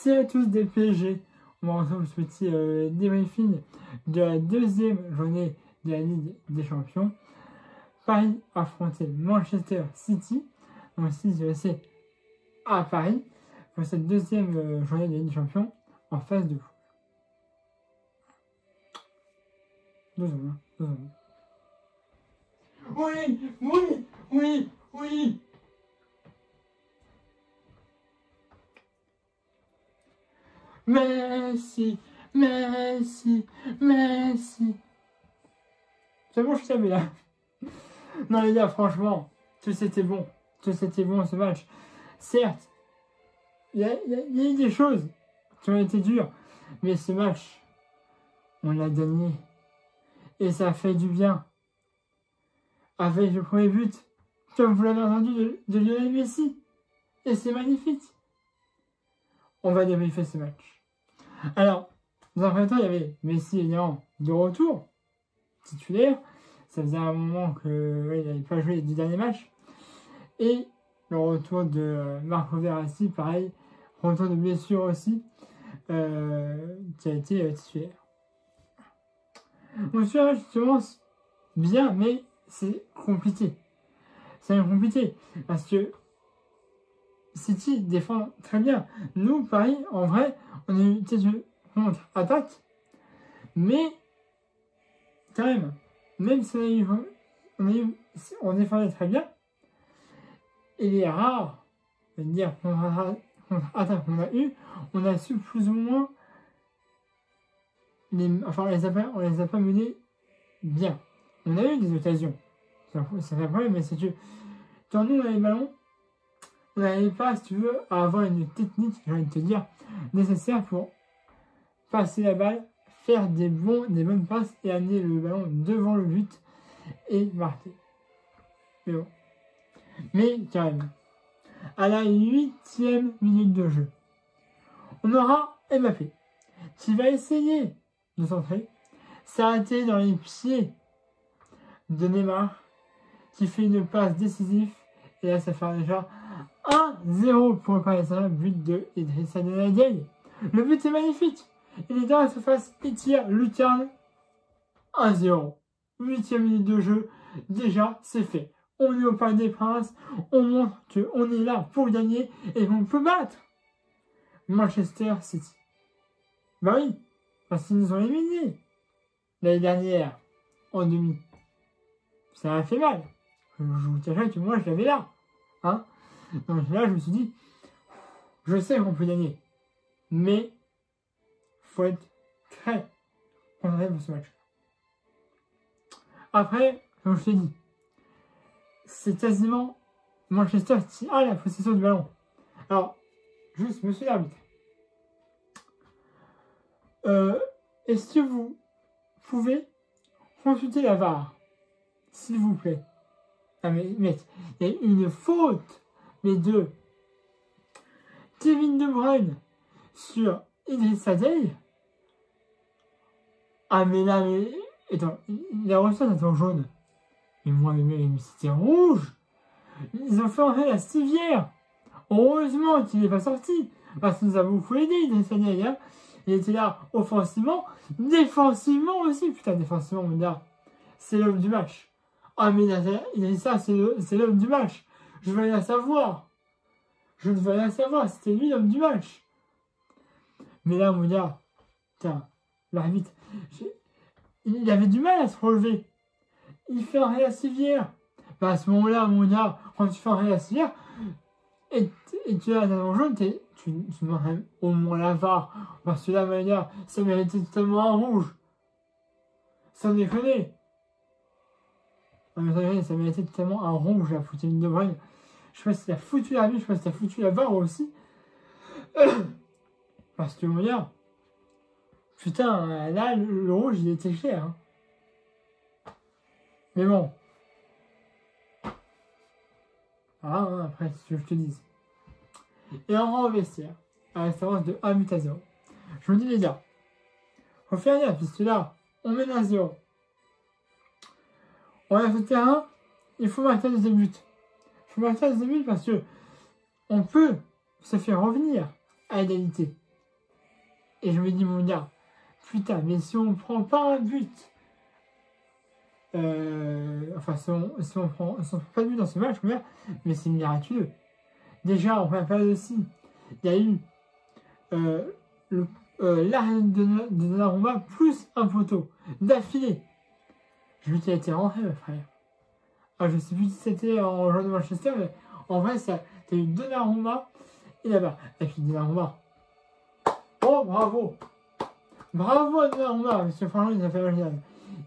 Salut à tous des PSG. On va retrouver ce petit débriefing de la deuxième journée de la Ligue des Champions. Paris affrontait Manchester City. Donc c'est à Paris pour cette deuxième journée de la Ligue des Champions en phase de poule. 2-1. Oui. Messi. C'est bon, je savais là. Non les gars, franchement, c'était bon ce match. Certes, il y a eu des choses qui ont été dures, mais ce match, on l'a gagné. Et ça fait du bien. Avec le premier but, comme vous l'avez entendu, de Lionel Messi. Et c'est magnifique. On va débriefer ce match. Alors, dans un premier temps, il y avait Messi évidemment de retour, titulaire. Ça faisait un moment qu'il n'avait pas joué les 10 derniers matchs. Et le retour de Marco Verratti, pareil, retour de blessure aussi, qui a été titulaire. Donc celui-là, je commence bien, mais c'est compliqué. C'est compliqué, parce que City défend très bien. Nous, Paris, en vrai, on a eu peut-être une contre-attaque, mais quand même si on défendait très bien, il est rare de dire contre-attaque qu'on a eu, on a su plus ou moins on les a pas menés bien. On a eu des occasions. Ça fait un problème, mais c'est que quand nous on a les ballons, on n'arrive pas, si tu veux, à avoir une technique, j'ai envie de te dire, nécessaire pour passer la balle, faire des bonnes passes et amener le ballon devant le but et marquer. Mais bon. Mais quand même, à la 8e minute de jeu, on aura Mbappé qui va essayer de centrer, s'arrêter dans les pieds de Neymar qui fait une passe décisive et là ça fait déjà 1-0 pour le Paris Saint-Germain, but de Idrissa Gana Gueye. Le but est magnifique, il est dans la surface, il tire, lucarne, 1-0. 8e minute de jeu, déjà c'est fait. On est au Parc des Princes, on montre qu'on est là pour gagner et qu'on peut battre Manchester City. Bah oui, parce qu'ils nous ont éliminés l'année dernière, en demi. Ça a fait mal. Je vous dirais que moi je l'avais là. Hein, donc là je me suis dit, je sais qu'on peut gagner, mais faut être très concentré pour ce match. Après, comme je t'ai dit, c'est quasiment Manchester qui a la possession du ballon. Alors, juste, monsieur l'arbitre, est-ce que vous pouvez consulter la VAR, s'il vous plaît? Ah mais mec, il y a une faute, mais de Kevin De Bruyne sur Idrissa Gueye. Ah mais là, attends, il a reçu un carton jaune. Mais moi, mais c'était rouge. Ils ont fait entrer la civière. Heureusement qu'il n'est pas sorti. Parce que nous avons beaucoup aidé Idrissa Gueye. Hein. Il était là offensivement, défensivement aussi. Putain, défensivement, mon gars, c'est l'homme du match. Ah mais Idrissa, c'est l'homme du match. Je veux rien savoir. Je ne veux rien savoir. C'était lui l'homme du match. Mais là, mon gars, putain, l'arbitre, il avait du mal à se relever. Il fait un la civière. Bah à ce moment-là, mon gars, quand tu fais un la civière, et tu as un jaune, tu demandes au moins la VAR. Parce que là, mon gars, ça méritait totalement un rouge. Sans déconner. Ça méritait totalement un rouge, la foutue de Bruyne. Je sais pas si t'as foutu l'arbitre, je sais pas si t'as foutu la VAR aussi. Parce que, mon gars, putain, là, le rouge, il était cher. Hein. Mais bon. Ah, après, c'est ce que je te dis. Et on rentre au vestiaire, à la différence de 1-0. Je vous dis, les gars, faut faire gaffe, puisque là, on mène 1-0. On a ce terrain, il faut marquer un deuxième but. Il faut marquer un deuxième but parce que on peut se faire revenir à égalité. Et je me dis, mon gars, putain, mais si on prend pas un but, enfin, si on prend pas de but dans ce match, mais c'est miraculeux. Déjà, en première période aussi, il y a eu l'arrêt de Donnarumma plus un poteau d'affilée. Je lui dis qu'il a été rentré, le frère. Alors, je sais plus si c'était en joueur de Manchester, mais en vrai, ça, t'as eu Donnarumma et là-bas. Et puis Donnarumma. Oh, bravo! Bravo à Donnarumma, parce que franchement, il a fait mal.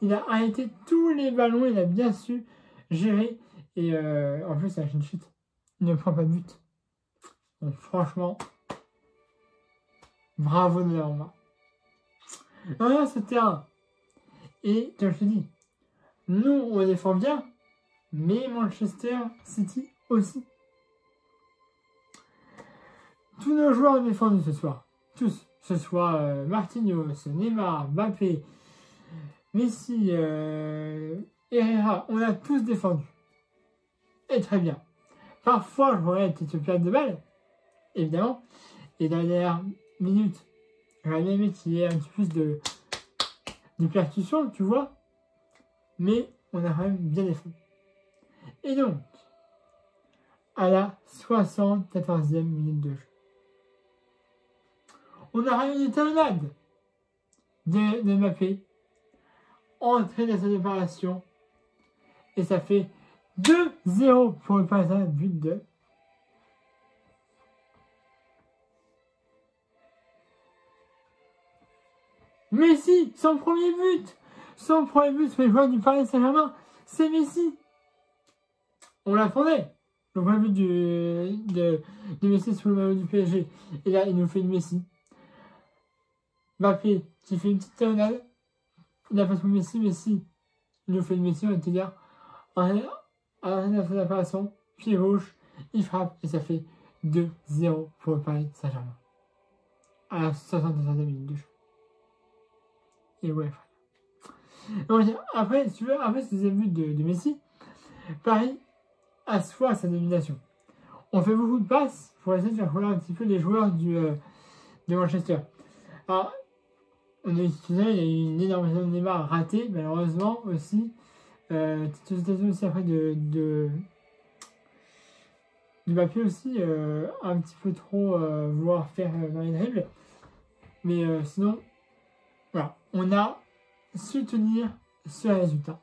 Il a arrêté tous les ballons, il a bien su gérer. Et en plus, c'est une chute. Il ne prend pas de but. Donc, franchement, bravo Donnarumma. Non, ce terrain. Et, comme je te dis, nous, on défend bien, mais Manchester City aussi. Tous nos joueurs ont défendu ce soir. Tous. Que ce soit Marquinhos, Neymar, Mbappé, Messi, Herrera, on a tous défendu. Et très bien. Parfois, je regrette quelques pertes de balles, évidemment. Et dans les dernières minutes, j'aurais bien aimé qu'il y ait un petit peu plus de percussion, tu vois. Mais on a quand même bien défendu. Et donc, à la 74e minute de jeu, on a eu une talonnade de Mbappé, entrée dans sa préparation, et ça fait 2-0 pour le passage but de Messi, son premier but sur les joueurs du Paris Saint-Germain, c'est Messi. On l'attendait. Le premier but de Messi sur le maillot du PSG. Et là, il nous fait une Messi. Mbappé qui fait une petite talonnade. Il a fait son Messi, il nous fait une Messi, on va te dire. À la fin de la préparation, pied gauche, il frappe et ça fait 2-0 pour le Paris Saint-Germain. À la 73e minute de jeu. Et ouais, donc, après, si tu veux, après ce deuxième but de Messi, Paris assoit sa domination. On fait beaucoup de passes pour essayer de faire couler un petit peu les joueurs de Manchester. Alors, on a eu, il y a eu une énorme saison de Neymar ratée, malheureusement aussi. C'était aussi après de Mbappé aussi, un petit peu trop vouloir faire dans les dribbles. Mais sinon, voilà, on a su tenir ce résultat.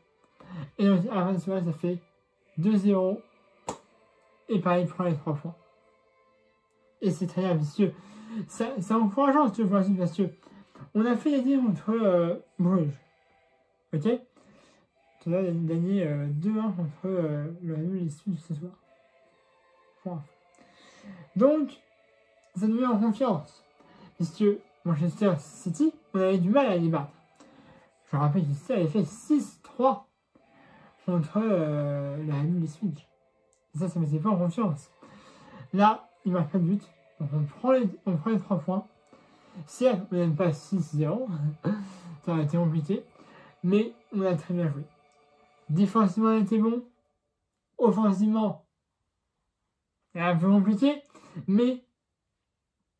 Et donc, à la fin de ce match, ça fait 2-0. Et Paris prend les 3 points. Et c'est très bien, puisque c'est encourageant, si tu veux, parce que on a fait gagner contre Bruges. Ok? On a gagné 2-1 contre le Real Sud ce soir. Enfin. Donc, ça nous met en confiance. Puisque Manchester City, on avait du mal à les battre. Je rappelle que City avait fait 6-3 contre le Real Sud. Ça ne mettait pas en confiance. Là, il ne marque pas de but. Donc on prend les 3 points. Certes, on n'aime pas 6-0. Ça aurait été compliqué. Mais on a très bien joué. Défensivement, on a été bon. Offensivement, c'est un peu compliqué. Mais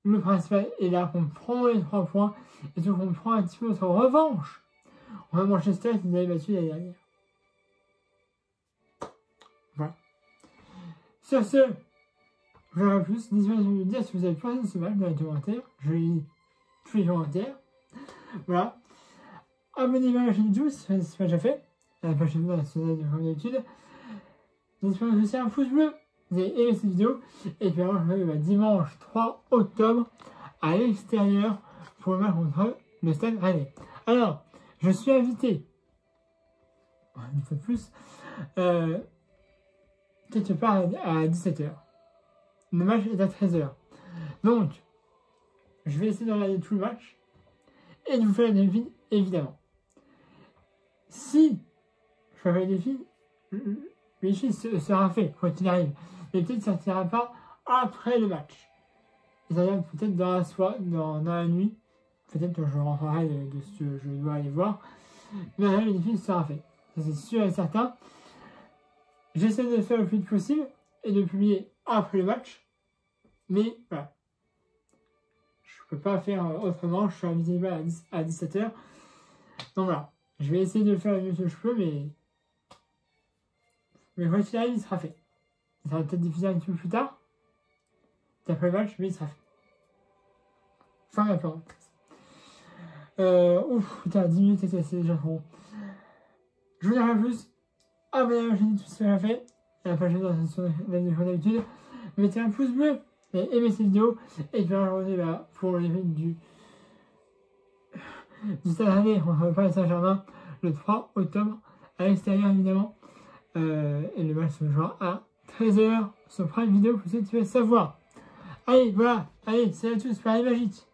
le principal est là qu'on prend les 3 points. Et donc on prend un petit peu notre revanche. On va Manchester qui nous avait battu l'année dernière. Voilà. Sur ce, je n'aurai plus. N'hésitez pas à me dire si vous avez pensé de ce match dans les commentaires. Je lis tous les commentaires. Voilà. Abonnez-vous à la chaîne YouTube si ce n'est pas déjà fait. La page Facebook dans la sonnerie comme d'habitude. N'hésitez pas à me laisser un pouce bleu. Vous avez aimé cette vidéo. Et puis alors, je vais dimanche 3 octobre à l'extérieur pour le match contre le Stade Rennais. Alors, je suis invité. Une fois de plus. Quelque part à 17h. Le match est à 13h. Donc, je vais essayer de regarder tout le match et de vous faire des défis, évidemment. Si je fais des défis, le défi sera fait, quoi qu'il arrive. Mais peut-être que ça ne sortira pas après le match. Et ça vient peut-être dans la nuit. Peut-être que je rentrerai de ce que je dois aller voir. Mais après, le défi sera fait. Ça, c'est sûr et certain. J'essaie de le faire le plus vite possible et de le publier après le match. Mais voilà. Je peux pas faire autrement, je suis invisible à 17h. Donc voilà, je vais essayer de le faire le mieux que je peux, mais quoi qu'il arrive, il sera fait. Il sera peut-être diffusé un petit peu plus tard, d'après le match, mais il sera fait. Fin de la parenthèse. Putain, 10 minutes, c'est déjà trop. Je vous dirai plus. Abonnez-vous, j'ai dit tout ce que j'ai fait. Et la prochaine comme d'habitude. Mettez un pouce bleu et aimez cette vidéo. Et puis aujourd'hui, pour l'événement du Stade Rennais contre Paris Saint-Germain le 3 octobre à l'extérieur évidemment. Et le match se jouera à 13h sur Prime Video pour ceux qui veulent savoir. Allez, voilà. Allez, salut à tous, Paris Magique.